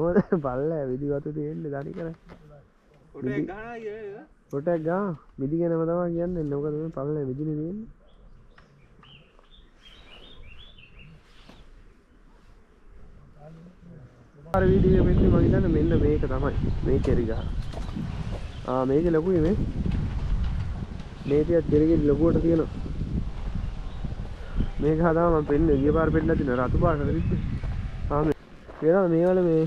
ඕද බල්ලා විදි වතු තියෙන්නේ දනි කර. පොටක් ගා විදිගෙනම තමයි කියන්නේ. මොකද මේ පල්ලා විදිනේ තියෙන්නේ. අර වීඩියෝ එකේ මම හිතන්නේ මෙන්න මේක තමයි. මේ කෙරි ගහ. මේක ලොකුයි මේ. මේකත් කෙරිගෙඩි ලොකුවට තියෙනවා. මේක හදාම මම පෙන්නේ ගියපාර පෙන්නලා තියෙන රතු පාටද විද්ද. මේ මේවල මේ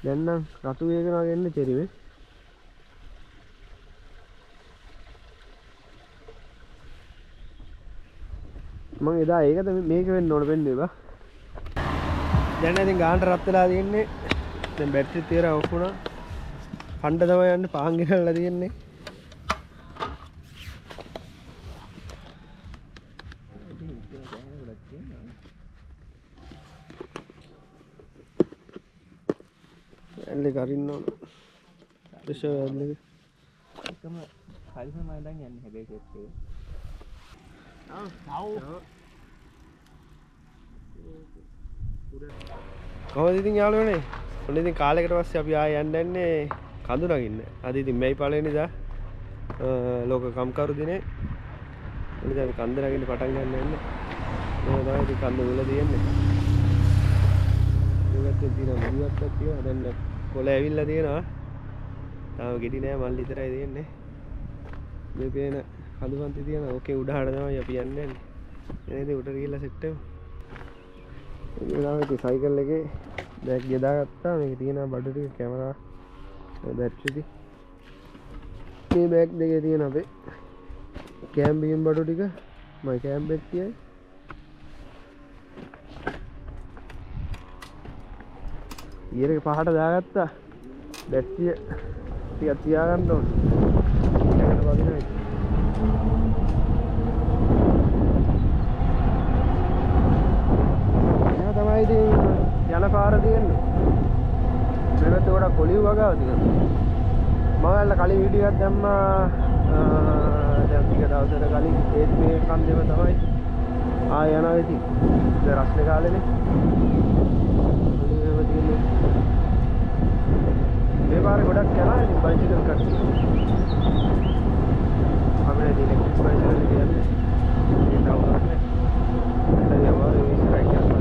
දැන් නම් රතු වේගනවා ගන්නේ චෙරි මේ. මම එදා ඒකද මේක වෙන්න ඕන වෙන්නේ බා. දැන් ඉතින් ගානට රත් වෙලා තියෙන්නේ. දැන් බැටරි තියර ඔෆ් වුණා. ෆණ්ඩ තමයි යන්නේ පාන් ගෙනල්ලා තියෙන්නේ. එල්ලේ කරින්න ඕන. ප්‍රෙෂර් එල්ලේ. එකම හරිම මම දැන් යන්නේ හැබැයි සෙට් එක. කොහොමද ඉතින් යාළුවනේ? ඔන්න ඉතින් කාලයකට පස්සේ අපි ආයෙ යන්නේ කඳු නගින්න. අද ඉතින් මේයි පළවෙනිදා ලෝක කම්කරු දිනේ. ඉතින් අපි කන්ද නගින්න පටන් ගන්න යන්නේ. මොකද තමයි ඉතින් කන්ද වල තියෙන්නේ. ඒකත් තියෙනවා මුලියක්වත් තියෙනවා. දැන් කොළ ඇවිල්ලා තියෙනවා. තාම ගෙඩි නෑ මල් විතරයි තියෙන්නේ. මේ පේන කඳු පන්ති තියෙනවා. ඕකේ උඩහට තමයි අපි යන්නේ. එනේද උඩට ගිහිල්ලා සෙට් වෙමු. ඉතින් සයිකල් එකේ බෑග් ගෙදාගත්තා. මේක තියෙනවා බඩු ටික කැමරා බැටරි ටික. මේ බෑග් දෙකේ තියෙන අපේ කැම් බීම් බඩු ටික මයි කැම් බෙට්ටියයි. ඊයරේ පහට දාගත්තා. බැටරිය ටිකක් තියාගන්න ඕනේ. ඒකට වදිනවා. තමයි ඉතින් යන පාර තියෙන්නේ. මේකට ගොඩක් කොළිය වගාව තියෙනවා. මම ඇල්ල කලින් වීඩියෝ එකක් දැම්මා. දැන් ටික දවසකට කලින් ඒත් මේ කන්දේම තමයි ආය යනවා ඉතින්. දැන් රස්නේ කාලේනේ. කොළියම තියෙන්නේ. මේ පාරේ ගොඩක් යනවා ඉතින් බයිසිකල් කට්ටිය. අපේ ඉතින් ඉලෙක්ට්‍රික් බයිසිකල් කියන්නේ ඒ තවරන්නේ. එතන යනවා ඒ ස්ට්‍රයික් කරනවා.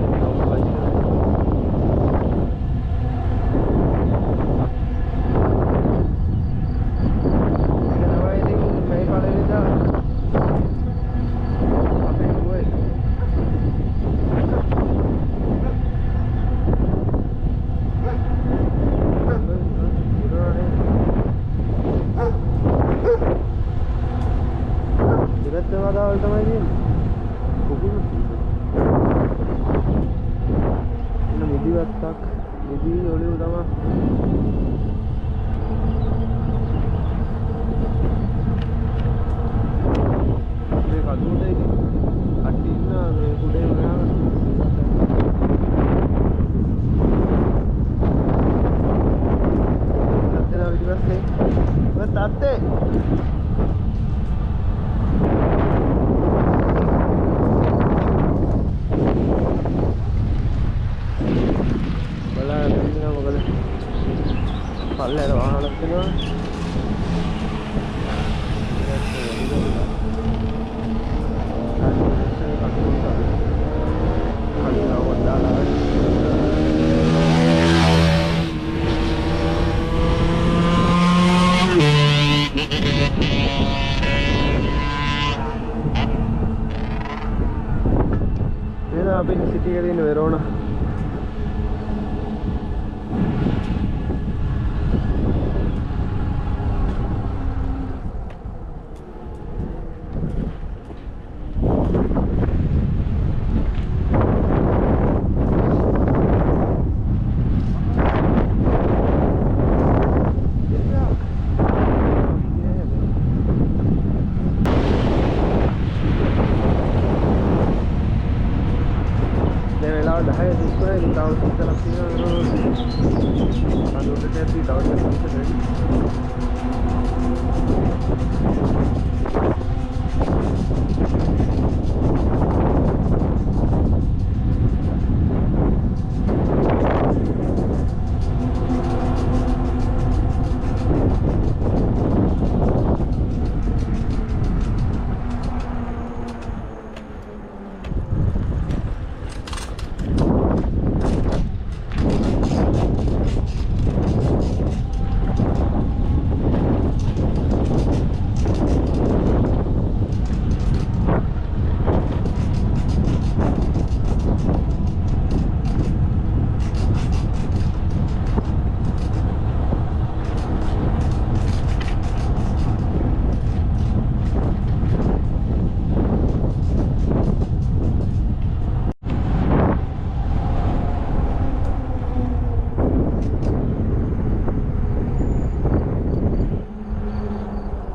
Abis city kali ini Verona.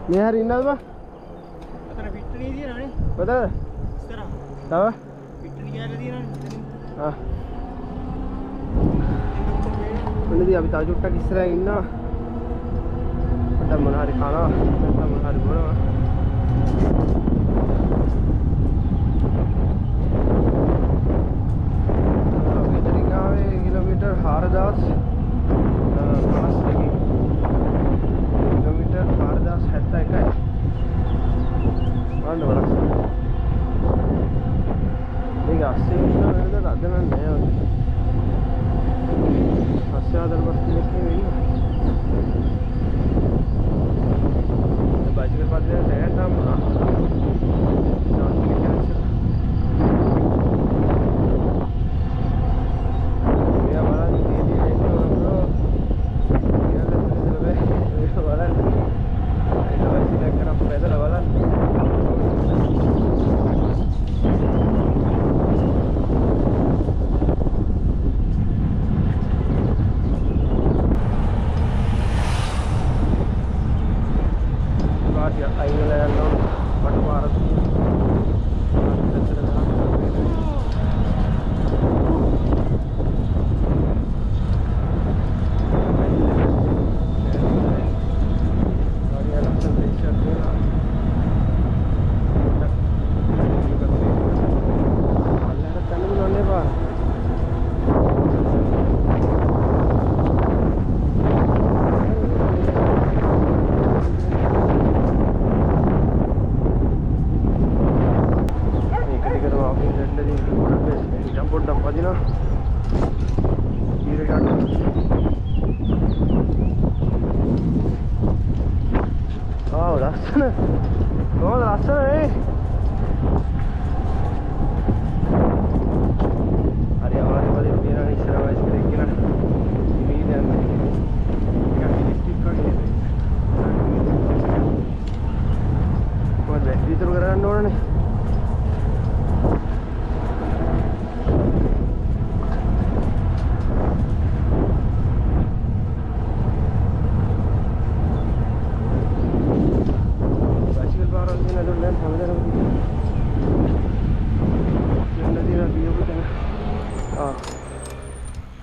මේ හරි ඉන්නවද බා? අතන පිට්ටනිය තියෙනවනේ. කොතනද? ඉස්සරහ. තව? පිට්ටනිය කියලා තියෙනවනේ. ආ. මොනදී අපි තව චුට්ටක් ඉස්සරහින් ඉන්නවා. මට මොන හරි කනවා. නැත්නම් මොන හරි බොනවා. මෙතනින් ආවේ කිලෝමීටර් 4000 किलोमीटर 4071 අන්න බලන්න මේක අස්සේ ඉන්න වෙනද රදන නෑ වගේ අස්සේ ආදර බස්තියක් නෙවෙයි බයිසිකල් පදේ දැන්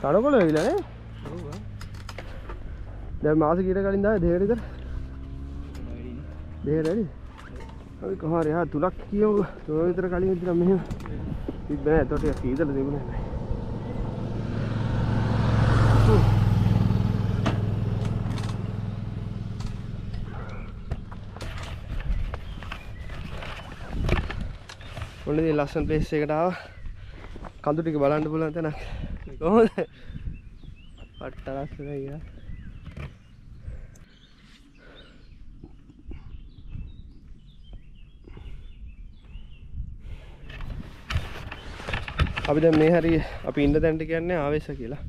තනකොළ වෙවිලා නේ? ඔව්. දැන් මාස කීයකට කලින් දාවේ දෙහෙර විතර? දෙහෙර වැඩි. අපි කොහොමද යා තුලක් කියමු. තුන විතර කලින් ඉඳලා මෙහෙම තිබ්බ නෑ. ඒතකොට යා සීතල තිබුණේ නෑ. ඔන්නේ ලස්සන ප්ලේස් එකකට ආවා. කඳු ටික බලන්න පුළුවන් තැනක්. කොහොමද? පට්ට ලස්සනයි යා. අපි දැන් මේ හරිය අපි ඉන්න තැනට කියන්නේ ආවේශ කියලා.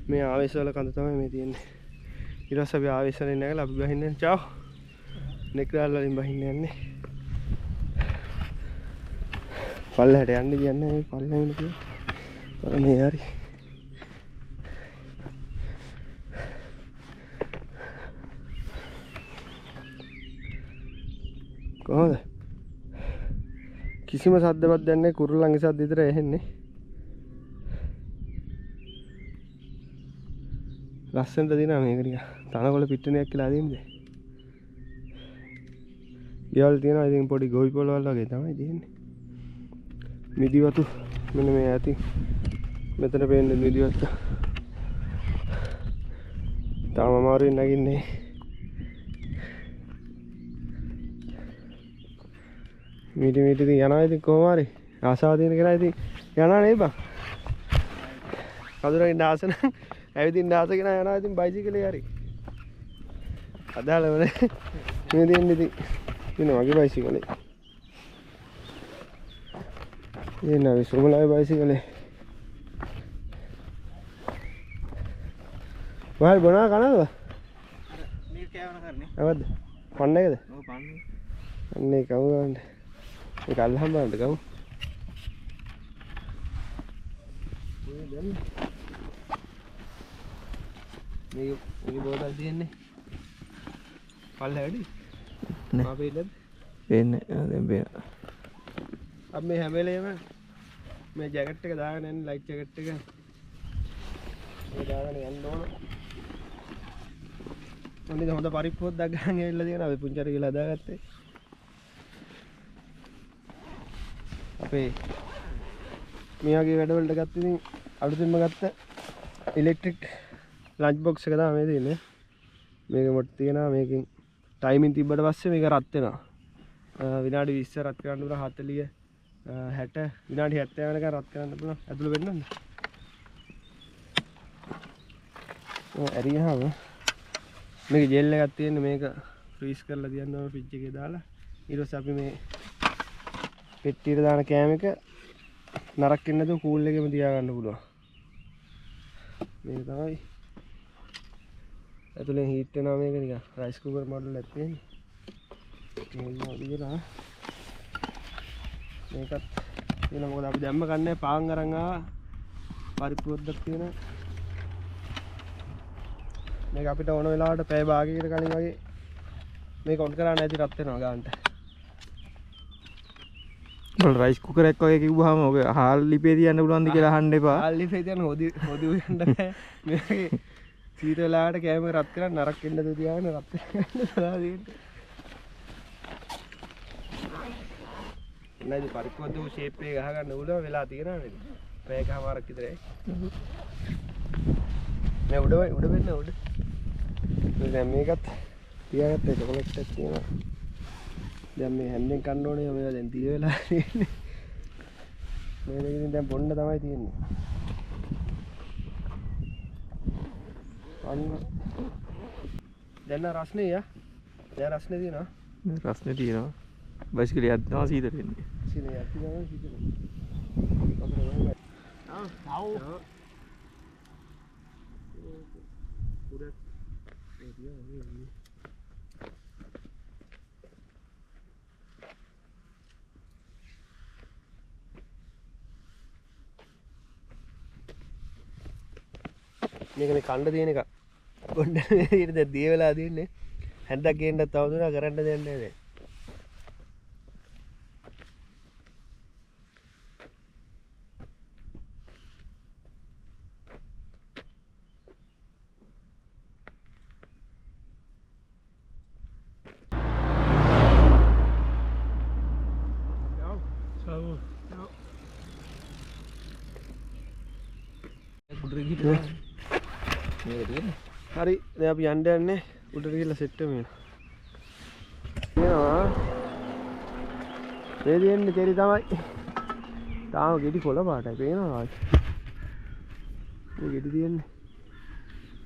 මේ ආවේශ වල කඳ තමයි මේ තියෙන්නේ. ඊට පස්සේ අපි ආවේශ වලින් නැගලා අපි බහින්නේ චාව්. නෙක්රාල් වලින් බහින්න යන්නේ. පල්ලෙහාට යන්න කියන්නේ මේ පල්ලෙහාම කියලා. මේ හරි. කොහොමද? කිසිම සද්දවත් දැන් නැහැ කුරුල්ලන්ගේ සද්ද විතර ඇහෙන්නේ. ලස්සනට දිනා මේක නිකන් තනකොළ පිට්ටනියක් කියලා අදින්නේ. ගෙවල් තියෙනවා ඉතින් පොඩි ගොවි පොළවල් වගේ තමයි තියෙන්නේ. මිදිවතු මෙන්න මේ ඇති මෙතන පේන්නේ මිදිවතු. තාම අමාරුවෙන් නැගින්නේ. මීටි ඉතින් යනවා ඉතින් කොහොම හරි ආසාව තියෙන කෙනා ඉතින් යනවා නේ බං. කඳුරකින් ආස නම් ඇවිදින්න ආස කෙනා යනවා ඉතින් බයිසිකලේ හරි. අදාළවනේ මේ දෙන්නේ ඉතින් මගේ බයිසිකලේ. ये विश्वमलाय बाइसिकल भाई बना खाना था नीर क्या बना करने अब पढ़ने के वो पढ़ने कहूँगा निकाल हम बांध कहूँ ये बहुत आती है ने पढ़ ले නෑ අපේ ඉන්නද වෙන්නේ දැන් බෑ අපි මේ හැම වෙලේම මේ ජැකට් එක දාගෙන යන්නේ ලයිට් ජැකට් එක මේ දාගෙන යන්න ඕන මොන්නේ හොඳ පරිප්පුවක් දාගන්න ඇවිල්ලා තියෙනවා අපි පුංචිට කියලා හදාගත්තේ අපේ මේ වගේ වැඩවලට ගත්ත ඉතින් අලුතින්ම ගත්ත ඉලෙක්ට්‍රික් ලන්ච් බොක්ස් එක තමයි මේ තියෙන්නේ මේක මොට් තියෙනවා මේකෙන් ටයිමින් තිබ්බට පස්සේ මේක රත් වෙනවා විනාඩි 20 රත් කරන්න පුළුවන් 40 60 විනාඩි 70 වෙනකන් රත් කරන්න පුළුවන් ඇතුළ වෙන්නද ඇරියහම මේක ජෙල් එකක් තියෙන්නේ මේක ෆ්‍රීස් කරලා තියන්න ඕන ෆ්‍රිජ් එකේ දාලා ඊට පස්සේ අපි මේ පෙට්ටියට දාන කෑම එක නරක් වෙන්නේ නැතුව කූල් එකේම තියාගන්න පුළුවන් මේක තමයි ඇතුලෙන් හීට් වෙනවා මේක නිකන් රයිස් කුකර් මොඩල් එකක් තියෙන්නේ මේක විදිහට මේකත් තියෙන මොකද අපි දැම්ම කන්නේ පාන් අරන් ආවා පරිප්පුවක්ද තියෙන මේක අපිට ඕන වෙලාවට පැය භාගයකට කලින් වගේ මේක ඔන් කරා නැති රත් වෙනවා ගානට බල රයිස් කුකර් එකක් වගේ කිව්වහම ඔක හාල් ලිපේ තියන්න පුළුවන්ද කියලා අහන්න එපා හාල් ලිපේ තියන්න හොදි උයන්න බෑ මේකේ සීත වෙලාවට කෑම රත් කරන් නරක් වෙන්න ද තියාගෙන රත් වෙන්න සලා දෙන්න නැදි පරිප්පුව දු ෂේප් එක ගහ ගන්න උලම වෙලා තියෙනවා නේද පැයකමාරක් විතරයි මේ උඩ වෙන්න උඩ දැන් මේකත් තියාගත්තා චොකලට් එකක් තියෙනවා දැන් මේ හැන්දෙන් කන්න ඕනේ මේවා දැන් දිය වෙලා තියෙන්නේ මේ දෙකින් දැන් බොන්න තමයි තියෙන්නේ අන්න දැන් රස්නේ යා දැන් රස්නේ තියෙනවා රස්නේ තියෙනවා බයිසිකලේ යද්දා සීතල වෙන්නේ සීතල යද්දා සීතල ආ පුරත් මේක මේ කණ්ඩ තියෙන එක පොඩ්ඩක් මේකට දැන් දිය වෙලා තියෙන්නේ හැන්දක් ගේන්නත් තව දුනා කරන්න දෙන්නේ නැහැ හරි දැන් අපි යන්න යන්නේ උඩට ගිහලා සෙට් වෙමු එනවා මේ දෙන්නේ තේරි තමයි තාම ගෙඩි කොළ පාටයි පේනවා මේ ගෙඩි තියෙන්නේ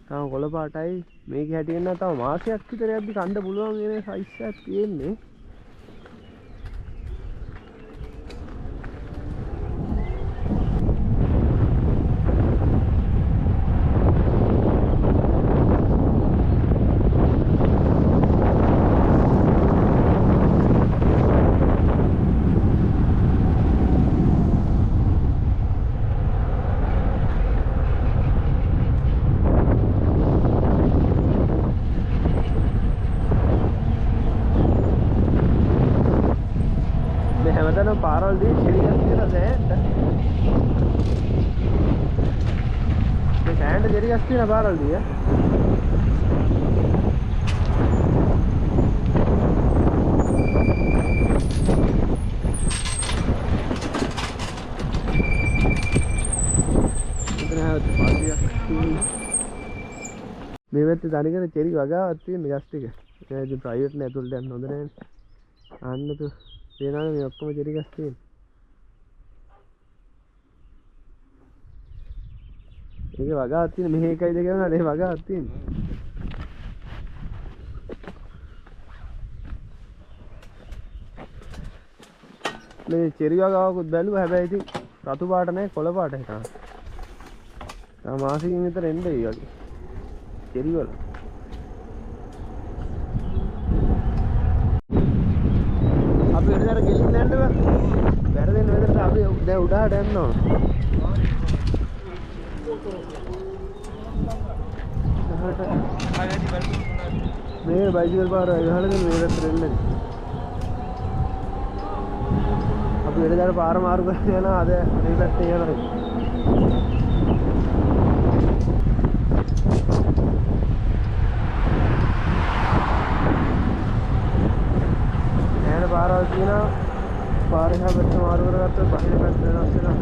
තාම කොළ පාටයි මේකේ හැටියෙන් නම් තව මාසයක් විතර යද්දි කන්න පුළුවන් මේ සයිස් එකක් තියෙන්නේ පාරවල් දී හෙලියක් කියලා සෑහෙන්න මේ සෑහෙන්න හෙලියක් තියෙන පාරවල් දී මේ වෙත්තේ තනිකර චෙරි වගාවක් තියෙන ගස් ටික ඒක ඉතින් ප්‍රයිවට් නේ ඇතුළට යන්න හොඳ නැහැ අන්න තු තේනවා මේ ඔක්කොම චෙරි ගස් තියෙන ඒකේ වගාවක් තියෙන මෙහි එකයි දෙක වුණාට ඒ වගාවක් තියෙන මේ චෙරි වගාවකුත් බැලුවා හැබැයි ඉතින් රතු පාට නැහැ කොළ පාට හිටා තා මාසෙකින් විතර එන්න ඒ වගේ චෙරි වල අපි උඩට ගෙලින්න යන්න බෑ වැරදෙන්න වෙදට අපි දැන් උඩහට යන්න ඕන ආයෙත් බලමු මේ බයිසිකල් පාර ගහලා දෙන මේ පැත්තට එන්නේ. අපි වෙනදාට පාර මාරු කරගෙන යනවා අද මේ පැත්තේ යනවා. ඈන පාරවල් තියෙනවා. පාර එහා පැත්ත මාරු කරගත්තොත් බහිර පැත්ත වෙනස් වෙනවා.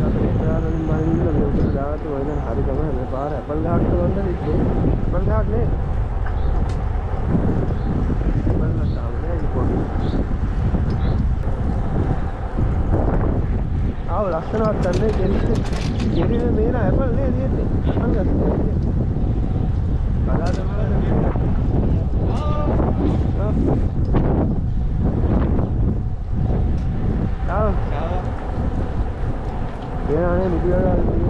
අපේ ඉස්සරහින් මනින්න මේ උඩට දාගත්ත වයින් හරි තමයි මේ පාර ඇපල් ගහක් තවන්න ඉන්නේ. ඇපල් ගහක් නේ. ඇපල් ගහක් තාවනේ ඒක පොඩි. ආව ලස්සනවත් නැහැ කෙරිනේ මේ නා ඇපල් නේ තියෙන්නේ. ඇපල් ගහක්. බලාද Ciao. Ciao. Bene, mi piace.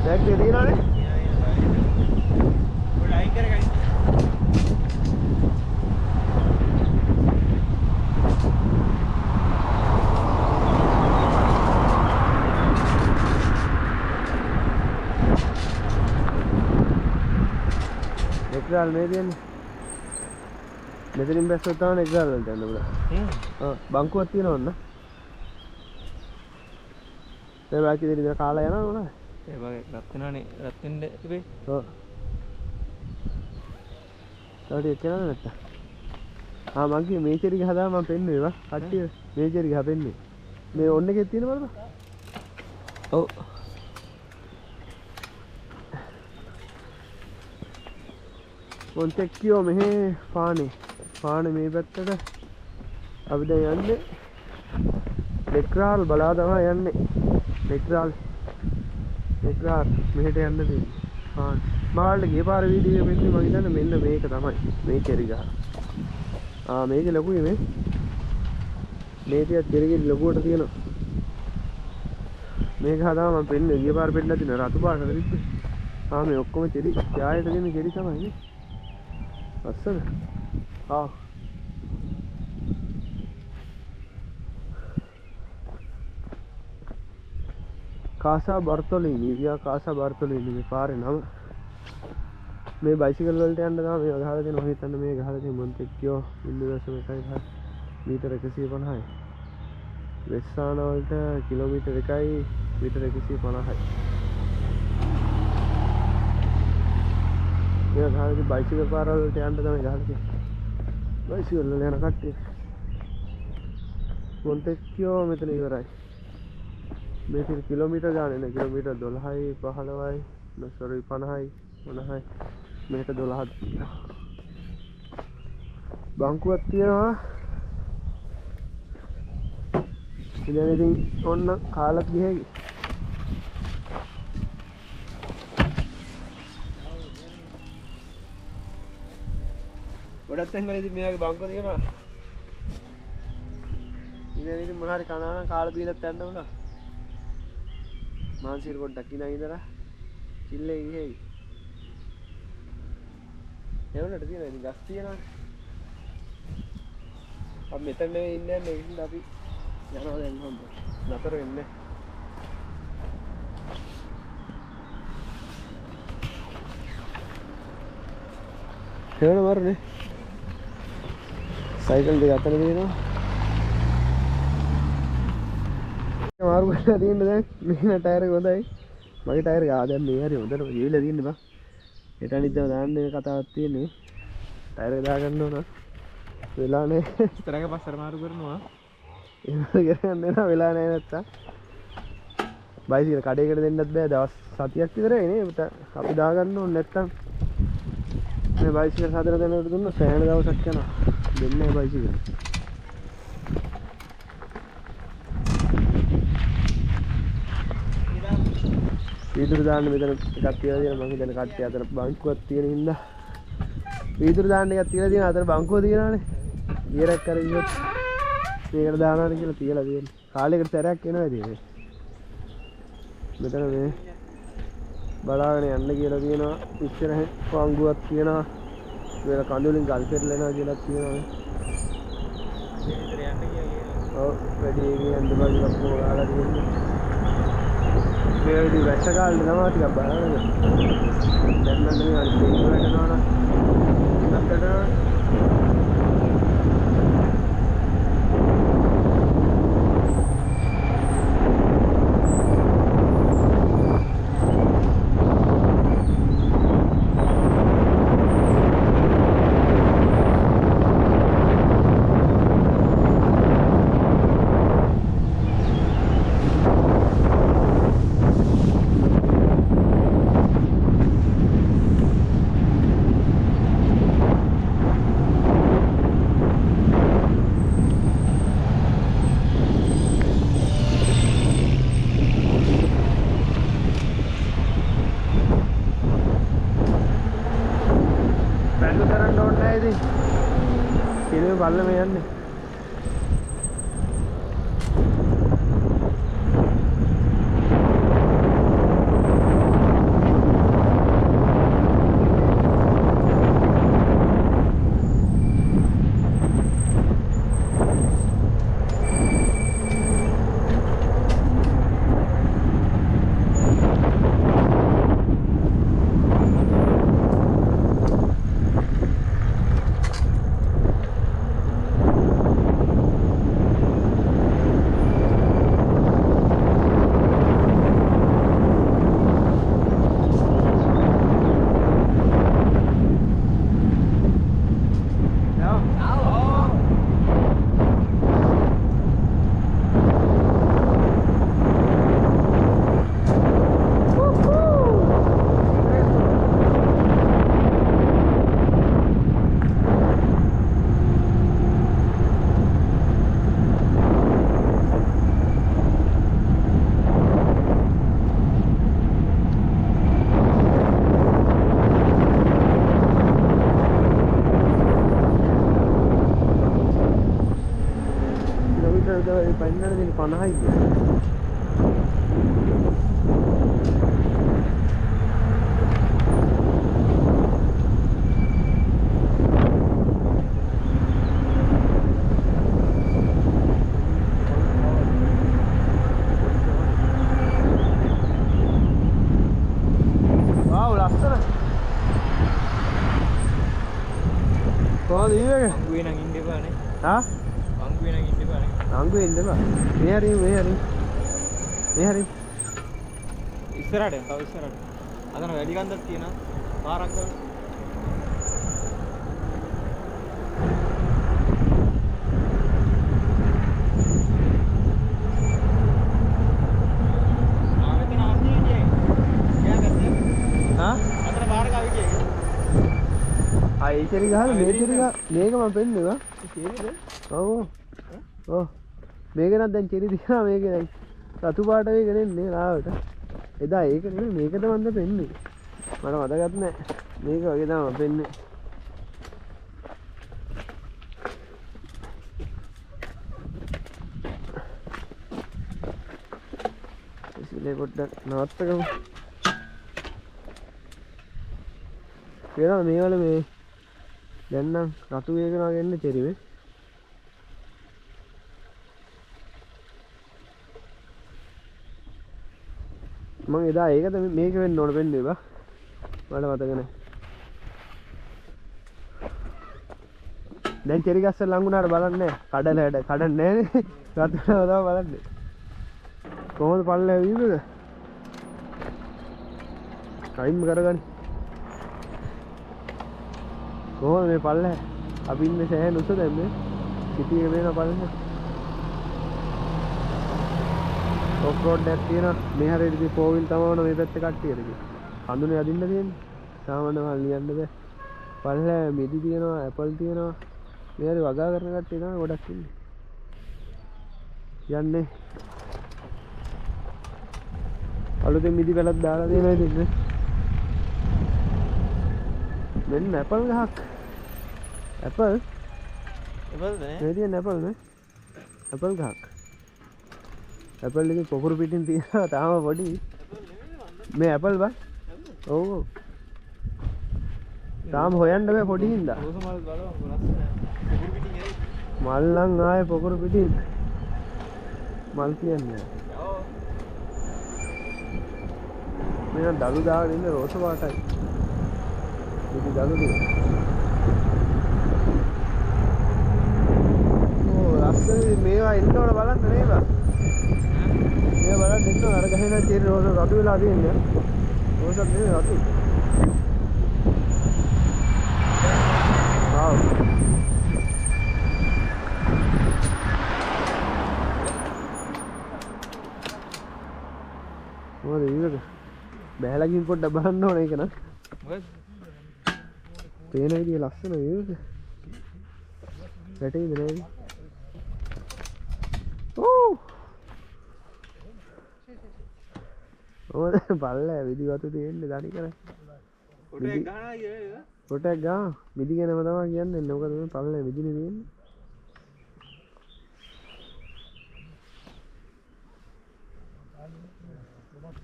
Deck de dina ne? එක්සාල් මේ තියෙන්නේ. මෙතනින් බැස්සොත් තමයි එක්සාල් වලට යන්න පුළුවන්. බංකුවක් තියෙනව නේද? මේ බාකි දෙන්න ඉතල කාලා යනවා නේද? ඒ වගේ රත් වෙනානේ රත් වෙන්න ඉබේ. ඔව්. තාඩි එක්කනද නැත්තා? මං කිය මේචරි ගහ දාම මම පෙන්නුවේ වා. කට්ටිය මේචරි ගහ පෙන්නුවේ. මේ ඔන්න එකේ තියෙන බලන්න. ඔව්. මොන්ටෙක්කියෝ මෙහෙ පානේ මේ පැත්තට අපි දැන් යන්නේ ලෙක්රාල් බලා තමයි යන්නේ. ලෙක්රාල් මෙහෙට යන්න තියෙන්නේ. මාල්ට ගිය පාර වීඩියෝ එකෙ මම හිතන්නේ මෙන්න මේක තමයි මේ චෙරි ගහ. මේක ලොකුයි මේ. මේ තියත් චෙරිගෙඩි ලොකුවට තියෙනවා. මේක හදාම මම පෙන්නේ ගිය පාර පෙන්නලා තියෙන රතු පාට තිබ්බේ. මේ ඔක්කොම චෙරි ඡායයට දෙන චෙරි තමයි නේ. අස්සන කාසා බර්තොලිනි වියා කාසා බර්තොලිනි මේ පාරේ නම මේ බයිසිකල් වලට යන්න තමයි මේ ගහලා තියෙන ඔය හිතන්න මේ ගහලා තියෙන මොන්ටෙක්කියෝ 0.1 මීටර 150යි වෙස්සාන වලට කිලෝමීටර 1යි මීටර 150යි මේ ගහලා බයිසිකල් පාරවල් වලට යන්න තමයි ගහලා තියෙන්නේ බයිසිකල් වල යන කට්ටිය මොන්ටෙක්කියෝ මෙතන ඉවරයි මේ කිලෝමීටර් ගානේ නේ කිලෝමීටර් 12යි 15යි sorry 50යි 50යි මේක 12ක් බංකුවක් තියෙනවා ඉතින් ඉතින් ඔන්න කාලක් ගිහේවි ගොඩක් තැන් වල ඉතින් මෙයාගේ බංකුව තියෙනවා ඉතින් මොනාරි කනවා නම් කාලා බීලත් යන්න උනා මාන්සිර පොඩ්ඩක් ඉඳන් ඉඳලා චිල්ලේ ගිහේවි එවලට තියෙනවා ඉතින් ගස් තියෙනවානේ අපි මෙතන නෙවෙයි ඉන්නේ මේකින්ද අපි යනවා දැන් හම්බ නතර වෙන්නේ එවන මරනේ සයිකල් දෙක අතන තියෙනවා මාරු කරලා තියෙන්නේ දැන් මේ ටයර් එක හොඳයි මගේ ටයර් එක දැන් මේ හරි හොඳට ගිවිලා තියෙන්නේ බං හෙට අනිද්දාම දාන්න මේ කතාවක් තියෙන්නේ ටයර් එක දාගන්න ඕන වෙලානේ ඉතරක පස්සට මාරු කරනවා ඒක කරන්නේ නැහැ වෙලා නැහැ නැත්තම් බයිසිකල් කඩේකට දෙන්නත් බෑ දවස් සතියක් විතරයි නේ අපි දාගන්න ඕනේ නැත්තම් මේ බයිසිකල් හදලා දෙනකොට දුන්න සෑහෙන දවසක් යනවා දෙන්නේ බයිසිකල් වීදුරු දාන්න මෙතන එකක් තියලා තියෙනවා මම හිතන්නේ කට්ටිය අතර බංකුවක් තියෙන හින්දා වීදුරු දාන්න එකක් තියලා තියෙනවා අතර බංකුව තියනවානේ ගියරක් කරගෙන ඉන්නත් මේකට දානවා කියලා තියලා තියෙන්නේ කාලයකට සැරයක් එනවා ඉතින් මෙතන මේ බලාගෙන යන්න කියලා තියෙනවා. ඉස්සරහින් වංගුවක් තියෙනවා. ඒක කඳුලින් ගල් පෙරලෙනවා කියලා තියෙනවා. ඔව් වැඩි යන්න බෑ පොරාලා තියෙන්නේ. මේ විදිහ වැස්ස කාලේ තමයි ටිකක් බලන්න. දැන් නම් මේ අනිත් එක වැටෙනවා නම් නැත්තට බල්ල මේ යන්නේ පන්නන දෙන 50යි වාව් ලස්සන කොහොමද ඊවේ අංගුවේ නම් ඉන්න එපානේ හා අංගුවේ නම් ඉන්න එපානේ අංගුවේ ඉන්න එපා මේ හරි ඉස්සරහට තව ඉස්සරහට අතන වැඩි කන්දක් තියෙනවා පාරක් ගන්න ඒචරි ගහලා මේචරි ගහ මේක මම පෙන්නුවා චෙරිද ඔව් ඔව් මේක නම් දැන් චෙරි දිහා මේක දැන් රතු පාට වේක නෙන්නේ ආවට එදා ඒක නෙමෙයි මේකද මන්ද පෙන්නේ මට මතකත් නැහැ මේක වගේ තමයි පෙන්නේ ඉතින් පොඩ්ඩක් නවත්තගමු කියලා මේ වල මේ දැන් නම් රතු වේගනවා ගන්න චෙරිවේ මම එදා ඒකද මේක වෙන්න ඕන වෙන්නේ බා මට මතක නැහැ දැන් චෙරි ගස්ස ලඟ උනාට බලන්නේ කඩන්නේ නැහැ නේ රතුනවා තමයි බලන්නේ කොහොමද පල්ලේ වීමද ටයිම් කරගනි කොහොමද මේ පල්ලේ අපි ඉන්නේ සෑහෙන උස දැන් මේ සිටි එක වෙන පල්ලේ ඔෆ් රෝඩ් එකක් තියෙනවා මේ හැරෙදි පෝවිල් තමවන මේ පැත්තේ කට්ටියද හඳුනේ අදින්න තියෙන්නේ සාමාන්‍ය මල් ලියන්න බෑ පල්ලේ මිදි තියෙනවා ඇපල් තියෙනවා මේ හැරි වගා කරන කට්ටිය තමයි ගොඩක් ඉන්නේ යන්නේ අලුතෙන් මිදි පැලක් දාලා දෙනවා ඉතින් මෙන්න ඇපල් ගහක් ඇපල් නේ මේ තියෙන ඇපල් නේ ඇපල් ගහක් ඇපල් එකේ කොකුරු පිටින් තියෙනවා තාම පොඩි මේ ඇපල් බා ඔව් තාම හොයන්න බෑ පොඩි හින්දා රෝස මල් බලමු ලස්සන පොකුරු පිටින් එයි මල් නම් ආයේ පොකුරු පිටින් මල් කියන්නේ ඔව් මෙන්න දළු දාගෙන ඉන්න රෝස පාටයි ඉතින් දළු ටික ඕ ලස්සන මේවා ඉන්නවල බලන්න නේද මේ බලන්න ඉන්න අර ගහේ නැති රෝස රතු වෙලා තියෙන්නේ රෝසක් නෙවෙයි රතු ආව් මොකද ඊවක බෑලා ගිහින් පොඩ්ඩක් බලන්න ඕනේ ඒක නේද මොකද පේන විදිය ලස්සන ඊවක වැටෙයිද නේද ඕ ඕද බල්ලා විදි වතු දෙන්නේ දනි කරා ෆොටෝ එක ගහනවා කියන්නේ ෆොටෝ එක ගා විදිගෙනම තමයි කියන්නේ මොකද මේ පල්ලා විදිනේ තියෙන්නේ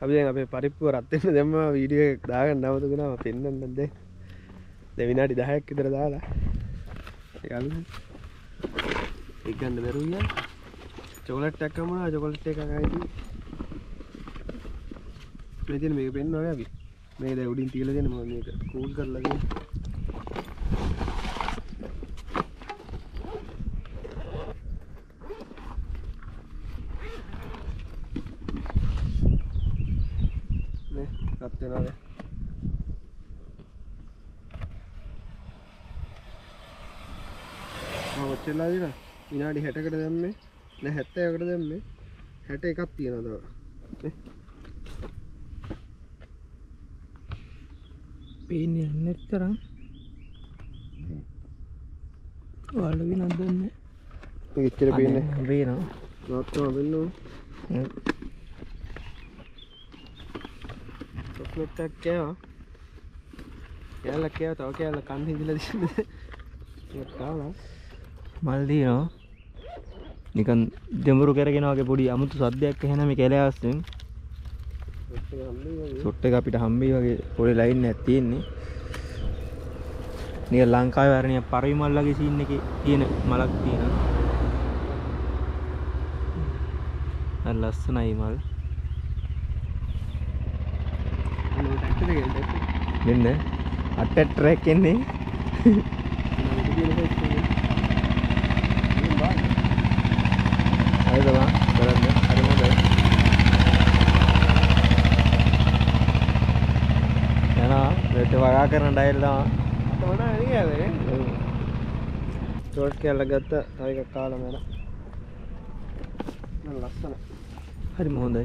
අපි දැන් අපේ පරිප්පුව රත් වෙන දැම්ම වීඩියෝ එක දාගන්න නවතුණා මම පෙන්නන්න දැන් විනාඩි 10ක් විතර දාලා ඒක අලුත් ඒක ගන්න බැරුව ගියා චොකලට් එකක් හම්බුණා චොකලට් එකක් ආයිති මේ තියෙන මේක පෙන්නනවා අපි මේක දැන් උඩින් තියලා දෙන්න මම මේක කූල් කරලා දෙන්න නේ රත් වෙනවා දැන් මම ඔච්චරලා දිනා විනාඩි 60කට දැම්මේ නෑ 70කට දැම්මේ 61ක් තියෙනවා තව නේ පේන්නේ නැත්තරම් ඔයාලා විනක් දන්නේ මේක ඉච්චර පේන්නේ පේනවා නෝත්තම වෙන්නෝ චොක්ලට් එකක් කෑවා කෑල්ලක් කෑවා තව කෑල්ල කන්න හිඳලා දින්නේ ඒක කාලා මල් දිනවා නිකන් දෙඹුරු කරගෙන වගේ පොඩි අමුතු සද්දයක් ඇහෙන මේ කැලෑවස්යෙන් සොට් එක අපිට හම්බෙයි වගේ පොඩි ලයින් එකක් තියෙන්නේ නිකන් ලංකාවේ වරණිය පරවි මල් වගේ සීන් එකේ තියෙන මලක් තියෙනවා අර ලස්සනයි මල් මෙන්න අට්ට ට්‍රැක් එන්නේ අය තමයි බලන්න හරි හොඳයි යනවා රෙට වගා කරන ඩයල් තමයි මොනා නේද ෂෝට් කැල්ල ගත්ත තව එකක් කාලා මම ලස්සන හරිම හොඳයි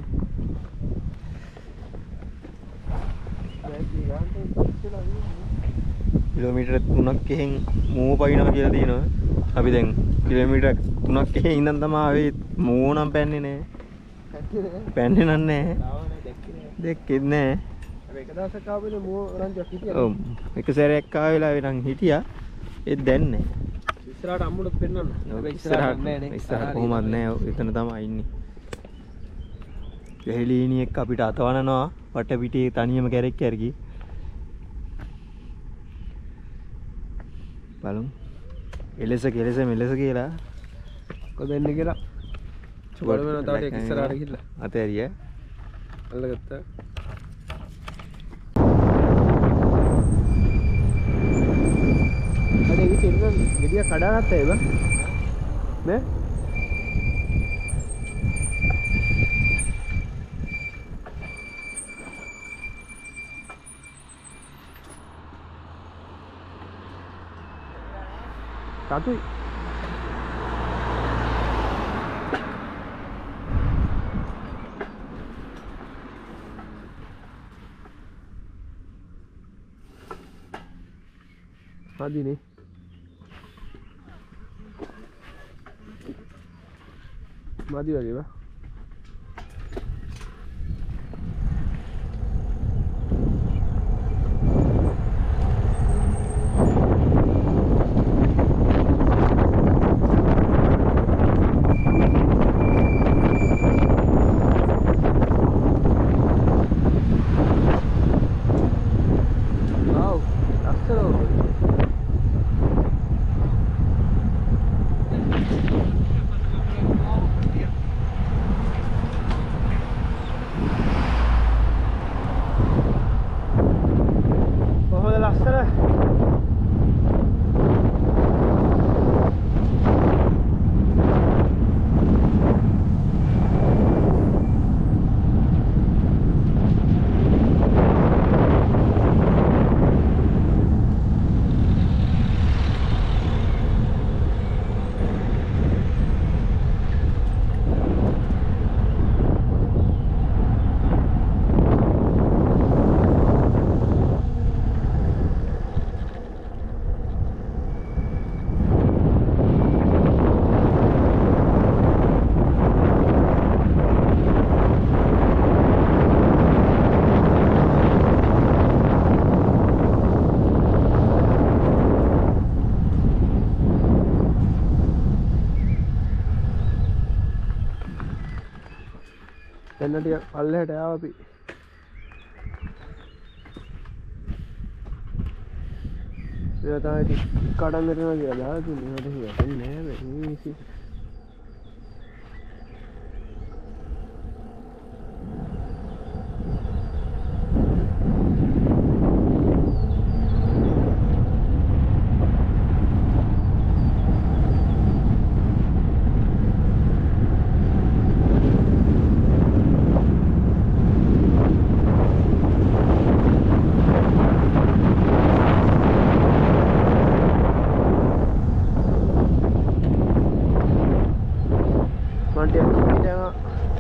කිලෝමීටර් 3ක් එහෙන් මූව පයින්නවා කියලා තියෙනවා. අපි දැන් කිලෝමීටර් 3ක් එහෙන් ඉඳන් තමයි ආවේ මූව නම් පැන්නේ නැහැ. පැන්නේ නැහැ. දැක්කේ නැහැ. එක දවසක් ආවෙල මෝ රංජක් හිටියා. ඔව්. එක සැරයක් ආවෙලා වෙනන් හිටියා. ඒත් දැන් නැහැ. ඉස්සරහට අම්මුඩත් පෙන්නන්න. හැබැයි ඉස්සරහට නෑ නේ. ඉස්සරහට කොහොමද නැහැ. එතන තමයි ඉන්නේ. ගැහිලීනියෙක් අපිට අතවනනවා වට පිටේ තනියම කැරෙක් කැරකි. බලමු. එලෙස කෙලෙස මෙලෙස කියලා කොහෙද එන්නේ කියලා. චුබල වෙන තව ටික ඉස්සරහට ගිහිල්ලා. අතෑරිය. අල්ලගත්තා. අද ඉතින් එන්න ගෙඩිය කඩාගත්තා ඒව. නේ? Satu. Hadi nih. Mati lagi, Pak. එන්න ටික පල්ලෙහාට ආව අපි. ඒ තමයි කඩන් වෙනවා කියලා දාලා තින්නේ. මට හිතෙන්නේ නෑ මේ ඉසි.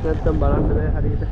නැත්තම් බලන්න බෑ හරියට.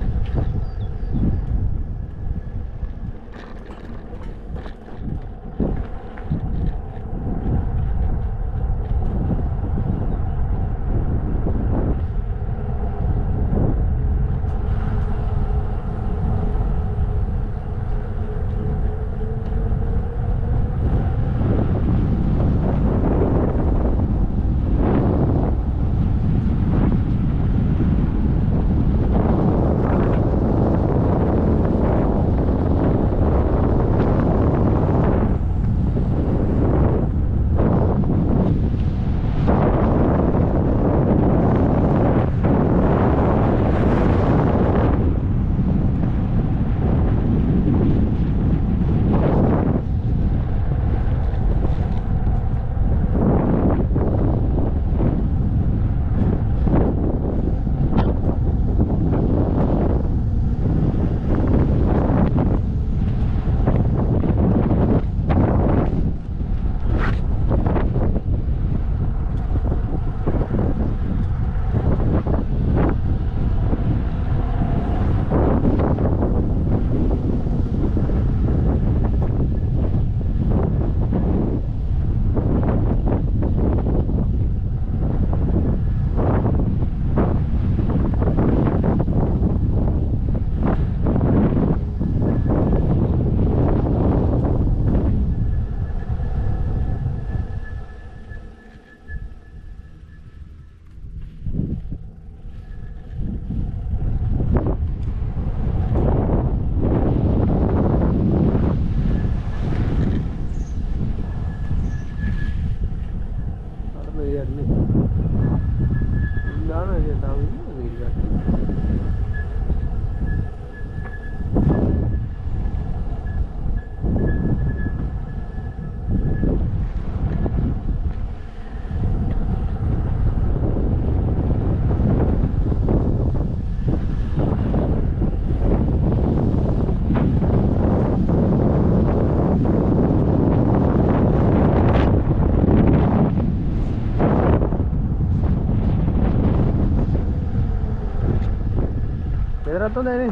तो नहीं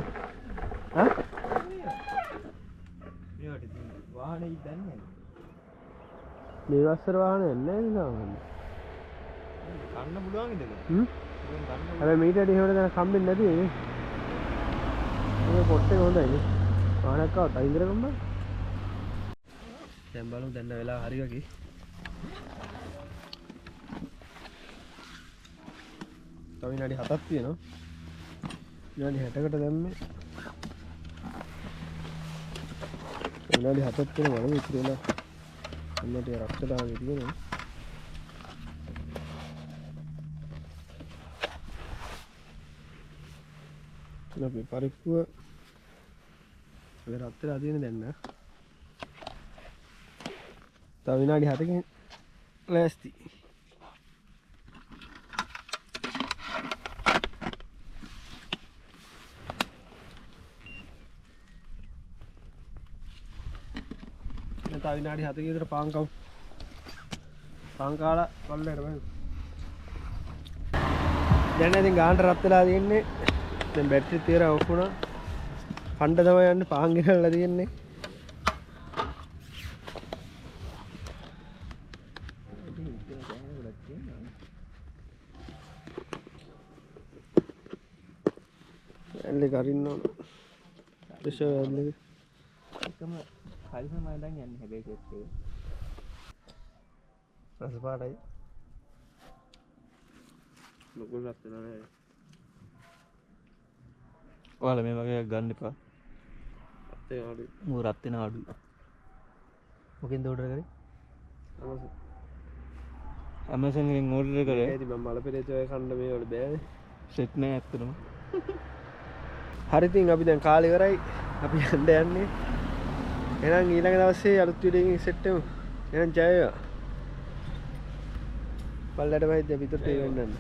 हाँ वाहने इधर නිවස්සර වාහනේ නැහැ නේද? කන්න පුළුවන් ඉතින්. අර මීට වැඩි හොර දැන් කම්බෙන්නේ නැති නේ. මේ පොට් එක හොඳයි නේ. වාහනයක් ආව තයින් කරගන්න බෑ. දැන් බලමු දැන් වෙලා හරි වගේ. තව විනාඩි 7ක් තියෙනවා. විනාඩි 60කට දැම්මේ. විනාඩි 7ක් තියෙනවා වල ඉතින් වෙලා. අන්නට රක්ත දාගෙන තියෙනවා. අපි පරිප්පුව රත් වෙලා තියෙන දැන් නෑ. තව විනාඩි 7කින් ලෑස්ති. තව විනාඩි 7කින් විතර පාන් කාලා පල්ලෙට බෑ. දැන් ඉතින් ගානට රත් වෙලා තියෙන්නේ. දැන් බැටරි තියර ඔෆ් වුණා. හන්ද තමයි යන්නේ පාන් ගෙනල්ලා තියෙන්නේ. එල්ලේ කරින්න ඕන. ප්‍රෙෂර් එල්ලේ. එකම කලින්ම මම දැන් යන්නේ හැබැයි සෙට් එක. රස පාටයි. මොකද රත් වෙනා නෑ. ඔයාලා මේ වගේ එකක් ගන්න එපා. ඒ ආඩු. මූ රත් වෙන ආඩු. මොකෙන්ද ඕඩර් කරේ? Amazon එකෙන් ඕඩර් කරේ. ඒකයි මම මල පෙරේත ඔය කන්න මේ වල බෑනේ. සෙට් නෑ ඇත්තටම. හරි ඉතින් අපි දැන් කාලේ ඉවරයි. අපි යන්න යන්නේ. එහෙනම් ඊළඟ දවසේ අලුත් වීඩියෝ එකකින් සෙට් වෙමු. එහෙනම් ජය වේවා. පල්ලට වයිද පිටට වෙන්නන්න.